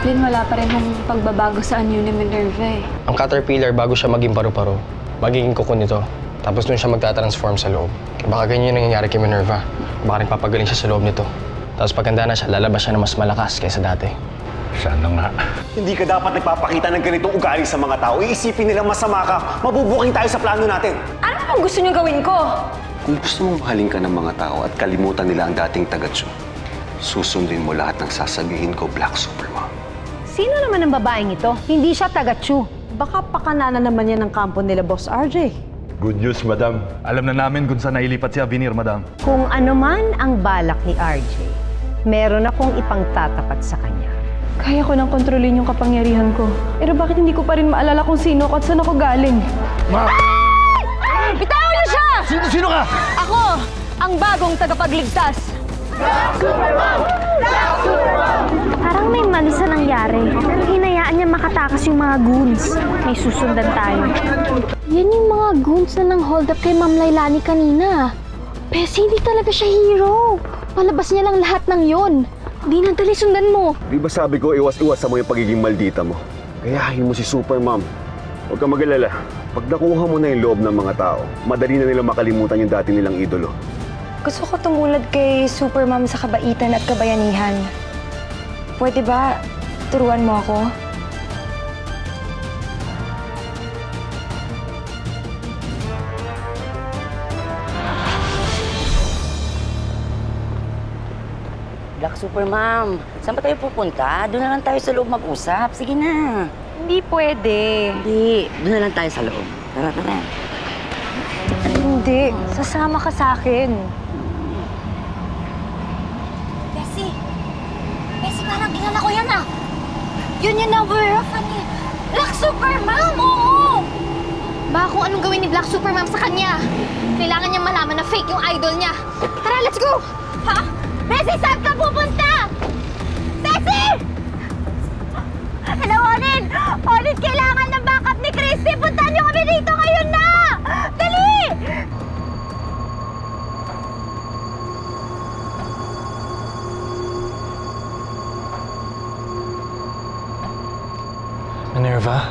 Chaplin, wala pa rin yung pagbabago sa anyo ni Minerva eh. Ang Caterpillar, bago siya maging paru-paro, magiging kuko nito. Tapos doon siya magtatransform sa loob. Baka ganyan yung nangyayari kay Minerva. Baka rin papagaling siya sa loob nito. Tapos pagkanda na siya, lalabas siya na mas malakas kaysa dati. Sana nga. Hindi ka dapat nagpapakita ng ganitong ugali sa mga tao. Iisipin nila masama ka. Mabubuking tayo sa plano natin. Ano bang gusto niyo gawin ko? Kung gusto mong mahalin ka ng mga tao at kalimutan nila ang dating taga-Tsu, susundin mo lahat ng sasabihin ko, Black Supermom. Sino naman ang babaeng ito? Hindi siya taga-Tsu. Baka pakananan naman yan ng kampo nila, Boss RJ. Good news, madam. Alam na namin kung saan nailipat si Avenir, madam. Kung ano man ang balak ni RJ, meron akong ipangtatapat sa kanya. Kaya ko nang kontrolin yung kapangyarihan ko. Pero bakit hindi ko pa rin maalala kung sino ako at saan ako galing? Ma! Bitawan niyo siya! Sino ka? Ako, ang bagong tagapagligtas. Black Supermom! Black Supermom! Parang may mali sa nangyari. Hinayaan niya makatakas yung mga goons. May susundan tayo. Yan yung mga goons na nang hold up kay Ma'am Lailani kanina. Pero hindi talaga siya hero. Palabas niya lang lahat ng yon. Di na dali sundan mo. Di ba sabi ko iwas-iwas mo yung pagiging maldita mo? Gayahin mo si Supermom. Huwag kang mag-alala. Pag nakuha mo na yung loob ng mga tao, madali na nilang makalimutan yung dati nilang idolo. Gusto ko tumulad kay Supermom sa kabaitan at kabayanihan. Pwede ba turuan mo ako? Black Supermom, saan ba tayo pupunta? Doon na lang tayo sa loob mag-usap. Sige na. Hindi pwede. Hindi, doon na lang tayo sa loob. Tara, tara. Hindi. Sasama ka sa akin. Bessie! Bessie, parang kilala ko yan ah! Yun yung na-wear off ni Black Supermom! Oo! Baka kung anong gawin ni Black Supermom sa kanya. Kailangan niya malaman na fake yung idol niya. Tara, let's go! Ha? Bessie, saan ka pupunta? Bessie! Hello, Onin! Onin, kailangan ng backup ni Christy! Puntahan niyo kami dito ngayon na! Dali! Minerva,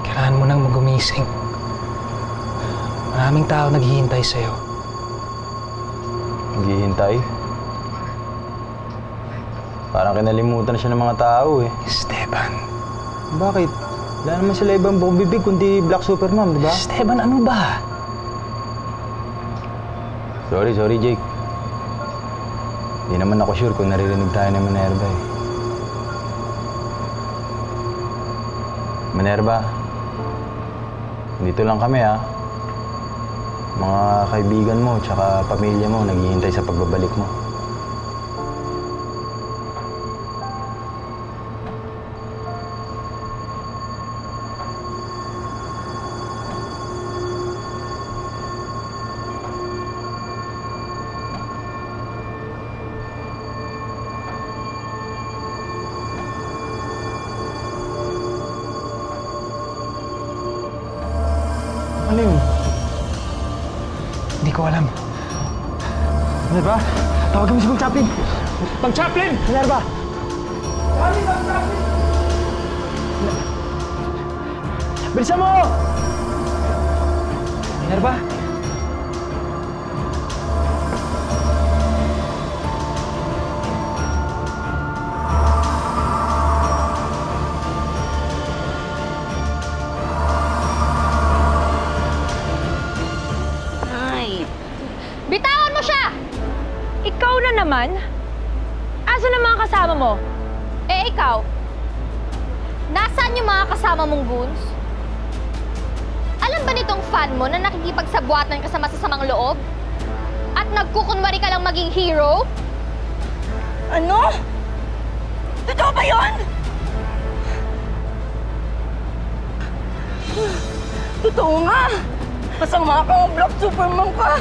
kailangan mo nang magumising. Maraming tao naghihintay sa'yo. Naghihintay? Parang kinalimutan na siya ng mga tao eh. Esteban. Bakit? Wala naman sila ibang bumibig kundi Black Supermom, di ba? Esteban, ano ba? Sorry, Jake. Hindi naman ako sure kung naririnig tayo ng Minerva eh. Minerva, dito lang kami ah. Mga kaibigan mo tsaka pamilya mo naghihintay sa pagbabalik mo. Ano yun? Hindi ko alam. Minerva, tawagan mo si Pag Chaplin! Pag Chaplin! Minerva! Bilisan mo! Minerva? Bitawan mo siya! Ikaw na naman? Asan ang mga kasama mo? Eh, ikaw? Nasaan yung mga kasama mong goons? Alam ba nitong fan mo na nakikipagsabwatan ka sa masasamang loob? At nagkukunwari ka lang maging hero? Ano? Totoo ba yun? Totoo nga. Masama ka, Black Supermom ka.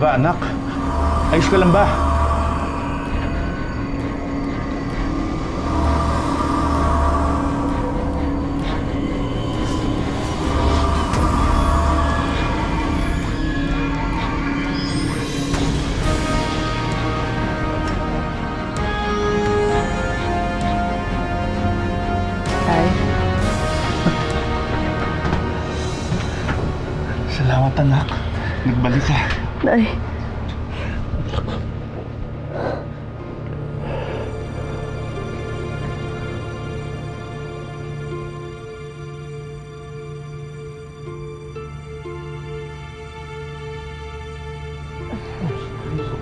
ba, anak? Ayos ka lang ba? Salamat, anak. Nagbalik ka. Nay.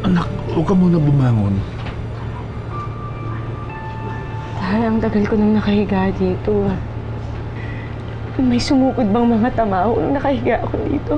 Anak, huwag ka muna bumangon. Dahil ang tagal ko nang nakahiga dito. May sumukod bang mga tamaw nung nakahiga ako dito?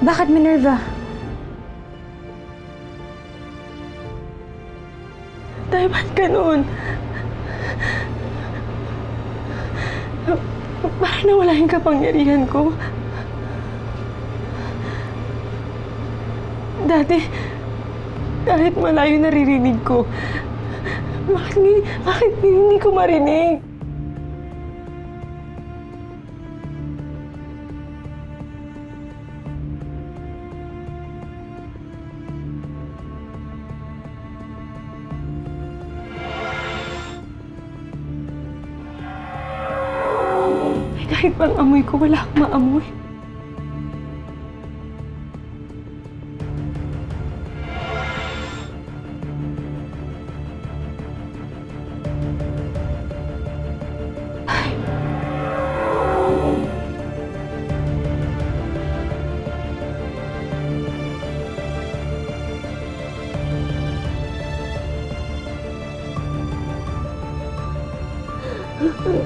Bakit, Minerva? Tay, ba't ganun? Parang nawala yung kapangyarihan ko. Dati, kahit malayo naririnig ko, bakit hindi ko marinig? Kahit pang amoy ko, wala akong maamoy.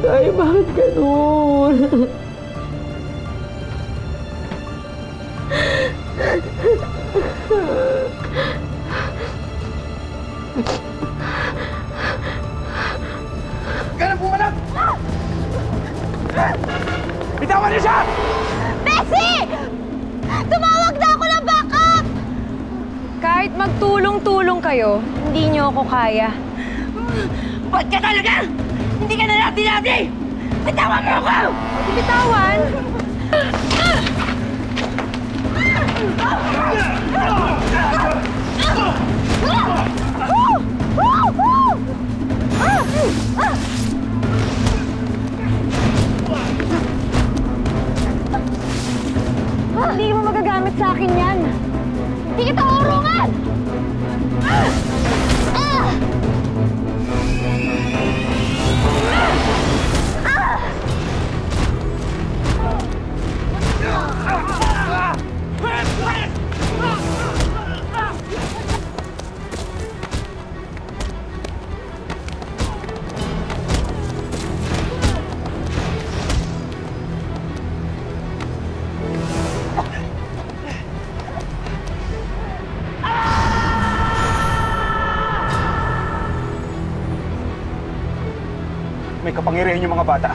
Tay, bakit ganun? Ganun pumalag! Bitawan niyo siya! Bessie! Tumawag na ako ng backup! Kahit magtulong-tulong kayo, hindi niyo ako kaya. Ba't ka talaga? Hindi ka na natin-natin! Bitawan mo ako! Bitawan? Hindi mo magagamit sa akin yan. Hindi kita urungan! May kapangyarihan yung mga bata.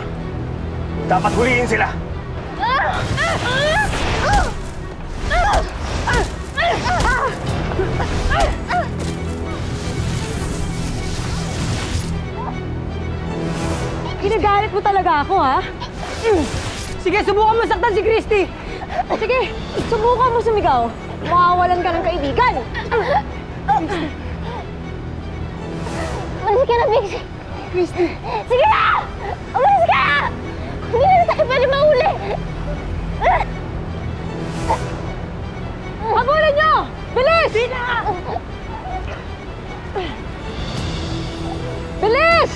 Dapat huliin sila. Ginagalit mo talaga ako, ha? Sige, subukan mo saktan si Christy. Sige, subukan mo sumigaw. Mawawalan ka ng kaibigan. Umalis ka na, Bixie! Christy. Sige na! Umalis ka na! Hindi na tayo pwede mahuli! Habulin niyo! Bilis! Bilis!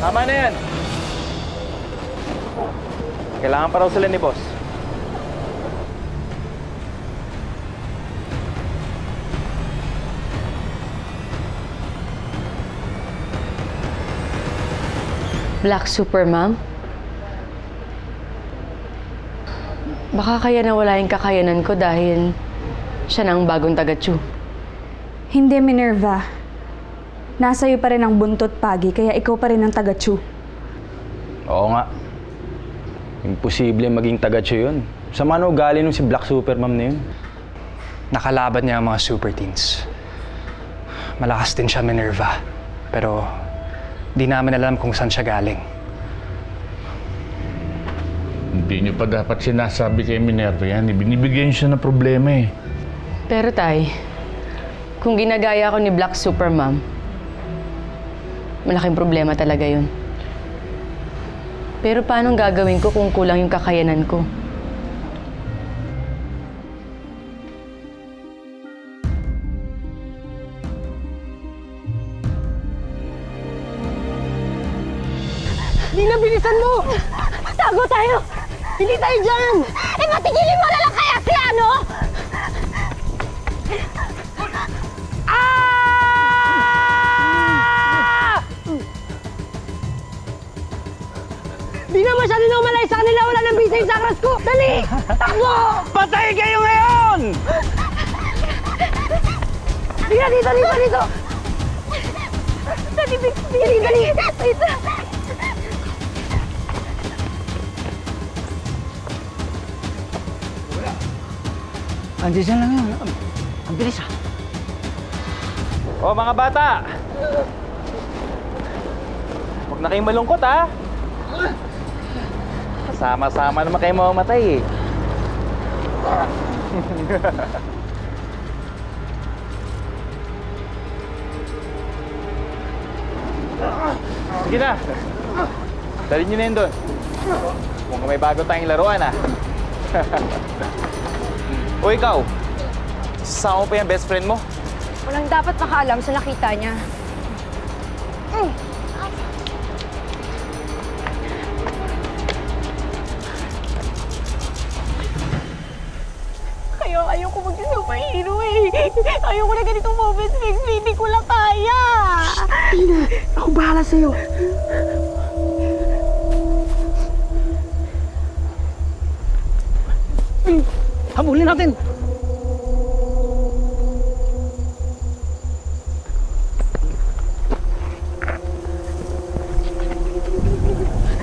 Tama na yan. Kailangan pa raw sila ni boss. Black Super Mom? Baka kaya nawala yung kakayanan ko dahil siya na ang bagong taga-Chu. Hindi, Minerva. Nasa iyo pa rin ang buntot pagi, kaya ikaw pa rin ang taga-Chu. Oo nga. Imposible maging taga-Chu yun. Sama na ugali nung si Black Super Mom na yun. Nakalaban niya ang mga super teens. Malakas din siya, Minerva. Pero di namin alam kung saan siya galing. Hindi niyo pa dapat sinasabi kay Minerva yan. Binibigyan niyo siya ng problema eh. Pero tay, kung ginagaya ko ni Black Super Mom, malaking problema talaga yun. Pero paano gagawin ko kung kulang yung kakayanan ko? Lina, bilisan mo! Tago tayo! Hindi tayo dyan! Eh, matigilin mo na lang kaya si ano? Di na masyado na umalay sa kanila. Wala nang bisa yung sakras ko. Dali! Takbo! Patay kayo ngayon! Dito, dito, dito, dito! Dali, dali, dali! Dito! Andiyan lang yun. Ang bilis ah. O mga bata! Huwag na kayong malungkot ha! Kasama-sama naman kayo mamamatay eh. Sige na! Dalhin nyo na yun doon. Kung may bago tayong laruan ah. O ikaw, sasama mo pa yung best friend mo? Walang dapat makaalam sa nakita niya. Kaya ayoko maging superhero eh. Ayoko na ganitong moments, Mix. Hindi ko lang kaya. Tina, ako bahala sa'yo. Habulin natin!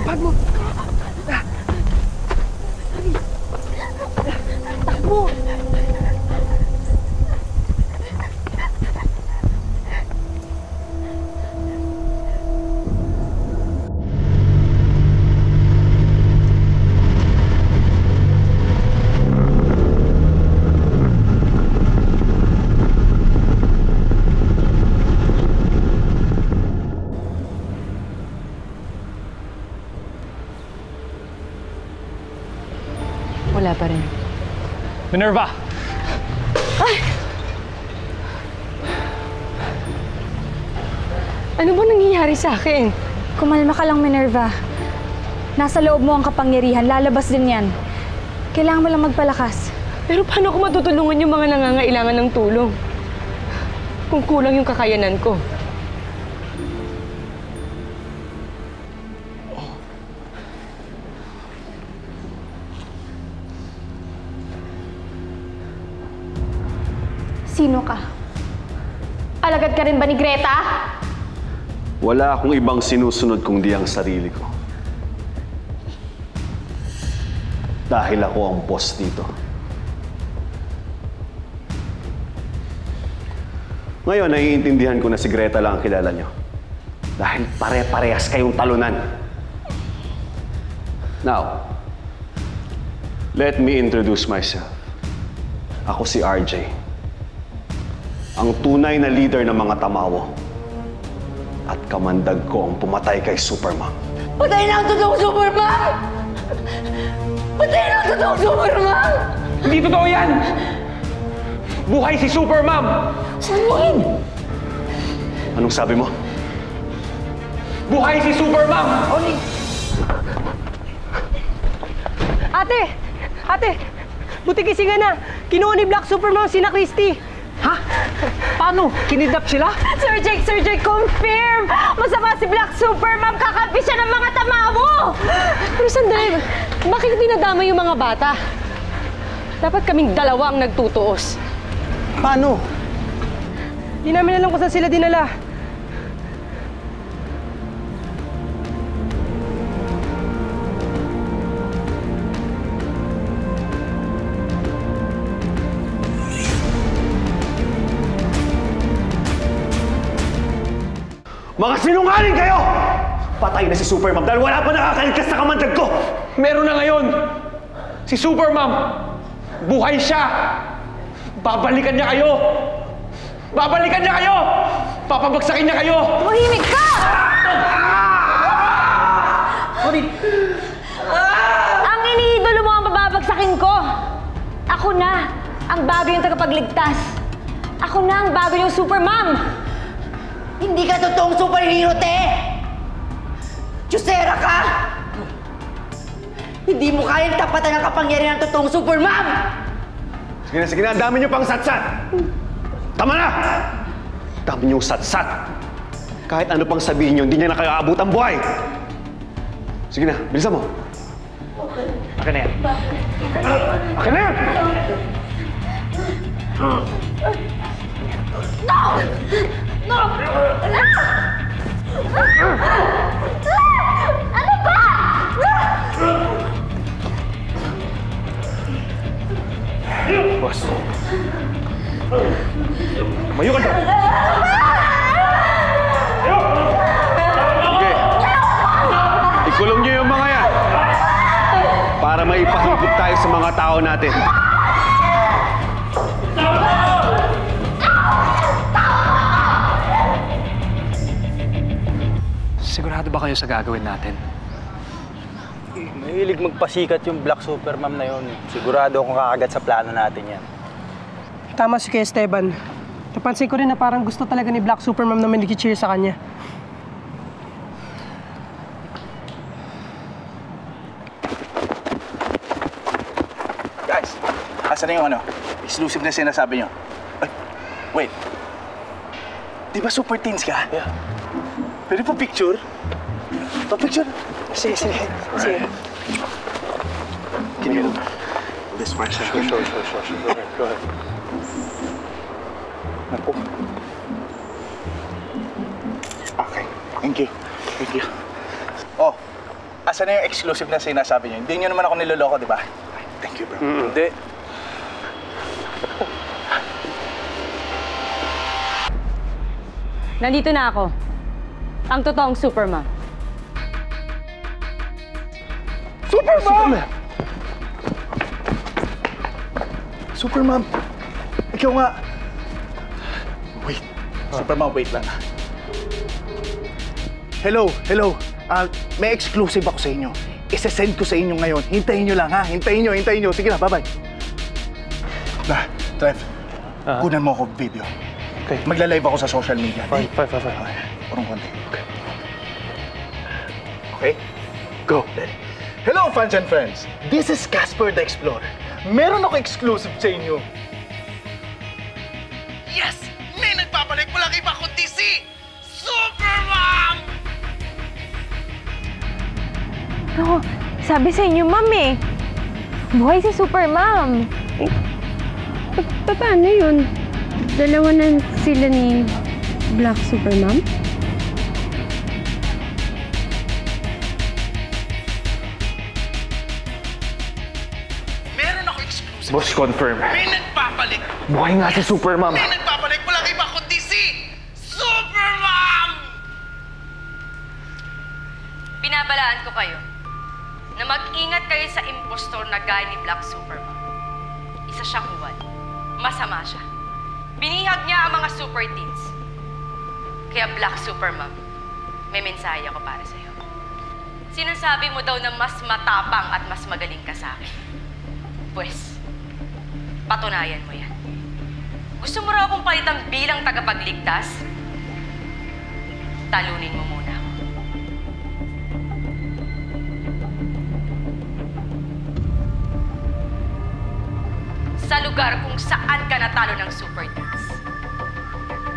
Pag mo! Takbo! Wala pa rin. Minerva! Ano ba nangyayari sa akin? Kumalma ka lang, Minerva. Nasa loob mo ang kapangyarihan, lalabas din yan. Kailangan mo lang magpalakas. Pero paano ko matutulungan yung mga nangangailangan ng tulong? Kung kulang yung kakayanan ko. Sino ka? Alagad ka rin ba ni Greta? Wala akong ibang sinusunod kundi ang sarili ko. Dahil ako ang boss dito. Ngayon, naiintindihan ko na si Greta lang ang kilala nyo. Dahil pare-parehas kayong talunan. Now, let me introduce myself. Ako si RJ. Ang tunay na leader ng mga tamawo. At kamandag ko ang pumatay kay Supermom. Patay na ang totoong Superman! Patay na ang totoong Superman! Hindi totoo yan! Buhay si Supermom! Sabuhin! Anong sabi mo? Buhay si Supermom! Ate! Buti kisingan na. Kinuha ni Black Supermom sina Christy. Ha? Paano? Kinidnap sila? Sir Jake, confirm! Masama si Black Supermom. Kakampi siya ng mga tamawo! Pero sandali, bakit dinadama yung mga bata? Dapat kaming dalawa ang nagtutuos. Paano? Di namin alam kung saan sila dinala. Mga sinungaling kayo! Patay na si Supermom dahil wala pa nakakaligtas sa kamandag ko! Meron na ngayon! Si Supermom! Buhay siya! Babalikan niya kayo! Babalikan niya kayo! Papabagsakin niya kayo! Tumahimik ka! Ang iniidolo mo ang bababagsakin ko! Ako na ang bago yung tagapagligtas! Ako na ang bago yung Supermom! Hindi ka totoong superhero, te! Diyosera ka! Hindi mo kayang tapatan ang kapangyarihan ng totoong Supermom! Sige na, ang dami niyo pang satsat! Tama na! Dami niyong satsat! Kahit ano pang sabihin niyo, hindi niya na kayo aabot ang buhay! Sige na, bilisan mo! Akin na yan. Akin na yan! Ano ba? Boss. Mayo ka dyan! Sige. Ikulong niyo yung mga yan. Para maipahigop tayo sa mga tao natin. Sigurado ba kayo sa gagawin natin? Mahilig magpasikat yung Black Supermom na yun. Sigurado akong kakagat sa plano natin yan. Tama si Kuya Esteban. Napansin ko rin na parang gusto talaga ni Black Supermom na may nag-cheer sa kanya. Guys, asan na yung exclusive na sinasabi nyo? Ay, wait. Di ba super teens ka? Yeah. Pwede pa picture? Pa-picture? Sige. Can you hold this for a second? Sure. Go ahead. Naku. Okay. Thank you. Oh, asan na yung exclusive na sinasabi nyo? Hindi nyo naman ako niloloko, di ba? Thank you, bro. Hindi. Nandito na ako. Ang totoong Supermom. Supermom! Ikaw nga! Wait. Supermom, wait lang. Hello. May exclusive ako sa inyo. Isesend ko sa inyo ngayon. Hintayin nyo lang, ha? Hintayin nyo. Sige na, bye-bye. Trev, kunan mo ako video. Okay. Magla-live ako sa social media. Fine. Parang konti. Okay? Go. Hello, fans and friends. This is Casper the Explorer. Meron ako exclusive sa inyo. Yes! May nagpapalik walang iba kundi si Supermom! No, sabi sa inyo, Ma'am eh. Buhay si Supermom. Paano yun? Dalawa na sila ni Black Supermom? Meron ako exclusive. Boss, confirm. May nagpapalik. Buhay nga si Supermom. May nagpapalik walang iba kundi si Supermom! Binabalaan ko kayo na mag-ingat kayo sa impostor na gaya ni Black Supermom. Isa siyang uwal. Masama siya. Binihag niya ang mga super teens. Kaya Black Supermom, may mensahe ako para sa'yo. Sinasabi mo daw na mas matapang at mas magaling ka sa akin. Pwes, patunayan mo yan. Gusto mo raw akong palitan bilang tagapagligtas? Talunin mo muna ako. lugar kung saan ka natalo ng Super Dance.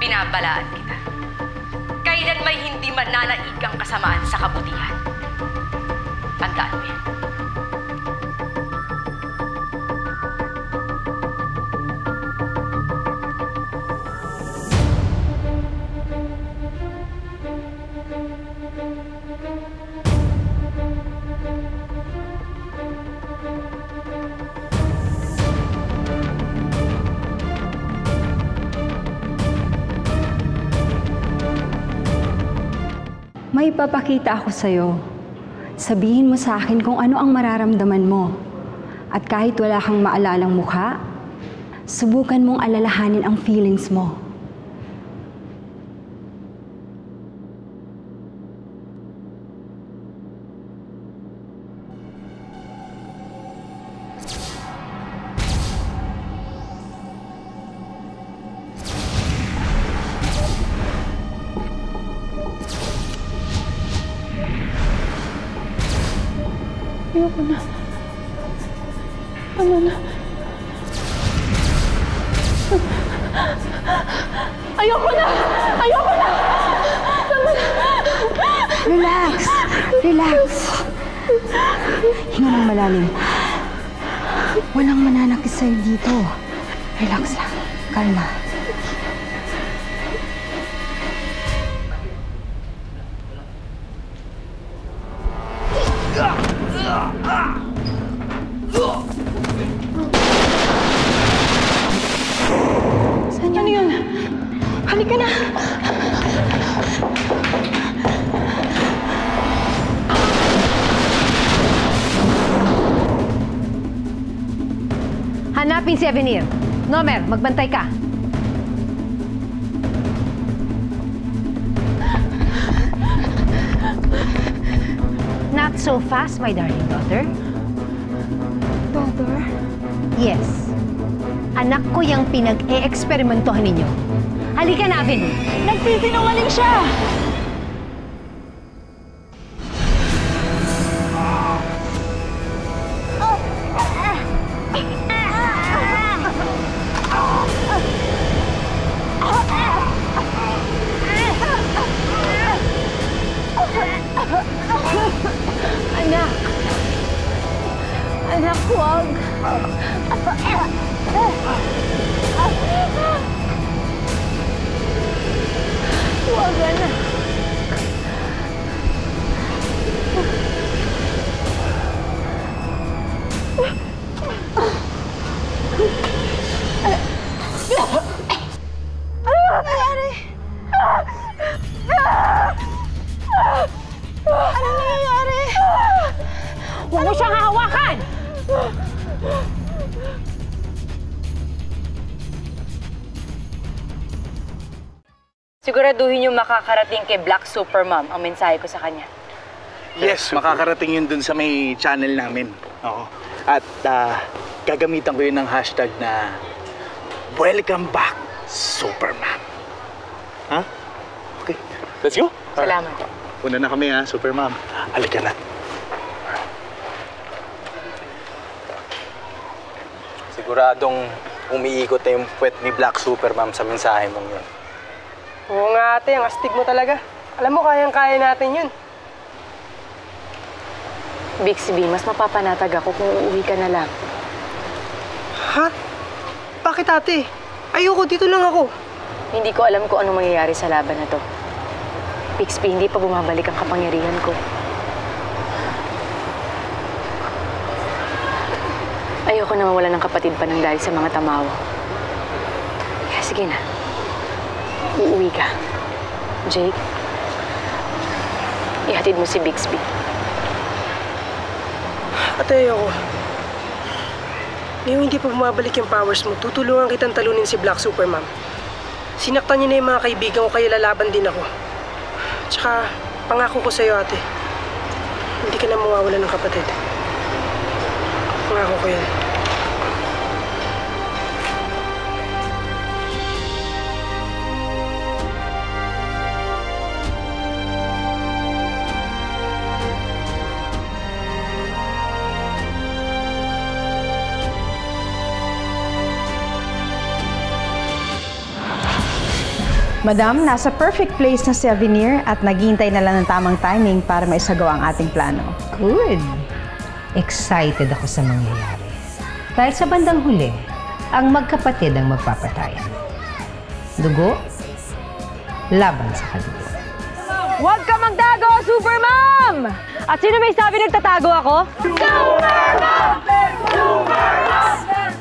Binabalaan kita. Kailan may hindi mananaigang kasamaan sa kabutihan. Tandaan mo yan. May ipapakita ako sa'yo. Sabihin mo sa akin kung ano ang mararamdaman mo. At kahit wala kang maalalang mukha, subukan mong alalahanin ang feelings mo. Ayoko na. Tama na. Ayoko na! Ayoko na! Tama na! Relax! Relax! Hinga ng malalim. Walang mananakit sa'yo dito. Relax lang. Kalma. Saan yun? Ano yun? Halika na! Hanapin si Avenir. Nomer, magbantay ka. Not so fast, my darling daughter. Daughter? Yes. Anak ko yung pinag-e-eksperimentohan ninyo. Halika na, Avenir. Nagsisinungaling siya! Anak! Anak, huwag! Huwag, anak! Ano nangyayari? Ano nangyayari? Huwag mo siyang hahawakan! Siguraduhin yung makakarating kay Black Supermom ang mensahe ko sa kanya. Yes, makakarating yun dun sa may channel namin. Oo. At gagamitan ko yun ng hashtag na Welcome Back, Supermom. Ha? Okay. Let's go. Salamat. Una na kami ha, Supermom. Halika na. Siguradong umiikot na yung puwet ni Black Supermom sa mensahe mong yun. Oo nga ate, ang astig mo talaga. Alam mo, kayang-kaya natin yun. Bixby, mas mapapanatag ako kung uuwi ka na lang. Ha? Bakit ate? Ayoko, dito lang ako. Hindi ko alam kung anong mangyayari sa laban na to. Bixby, hindi pa bumabalik ang kapangyarihan ko. Ayoko na mawala ng kapatid pa ng dahil sa mga tamawa. Kaya sige na. Uuwi ka. Jake, ihatid mo si Bixby. Ate, ayoko. Ngayong hindi pa bumabalik yung powers mo, tutulungan kitang talunin si Black Supermom. Sinaktan niya na yung mga kaibigan ko, kaya lalaban din ako. Tsaka, pangako ko sa'yo, ate. Hindi ka na mawawala ng kapatid. Pangako ko yan. Madam, nasa perfect place na si Avenir at naghihintay na lang ng tamang timing para maisagawa ang ating plano. Good. Excited ako sa mangyayari. Dahil sa bandang huli, ang magkapatid ang magpapatayan. Dugo, laban sa kadugo. Huwag ka magtago, Super Mom! At sino may sabi nagtatago ako? Super Mom! Super Mom!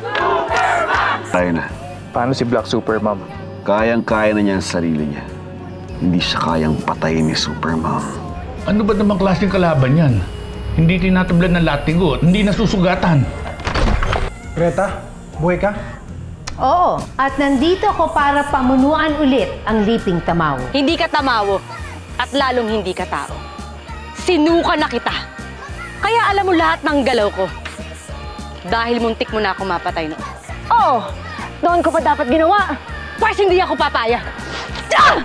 Super Mom! Tayo na. Paano si Black Super Mom? Kayang-kaya na niya ang sarili niya. Hindi siya kayang patayin ni Super Mom. Ano ba namang klaseng kalaban yan? Hindi tinatablan ng latigo at hindi nasusugatan. Greta, buhay ka? Oo, at nandito ako para pamunuan ulit ang Liping Tamawo. Hindi ka tamawo. At lalong hindi ka tao. Sinuka na kita. Kaya alam mo lahat ng galaw ko. Dahil muntik mo na ako mapatay noon. Oo, noon ko pa dapat ginawa. Pwes hindi ako papaya. Ah!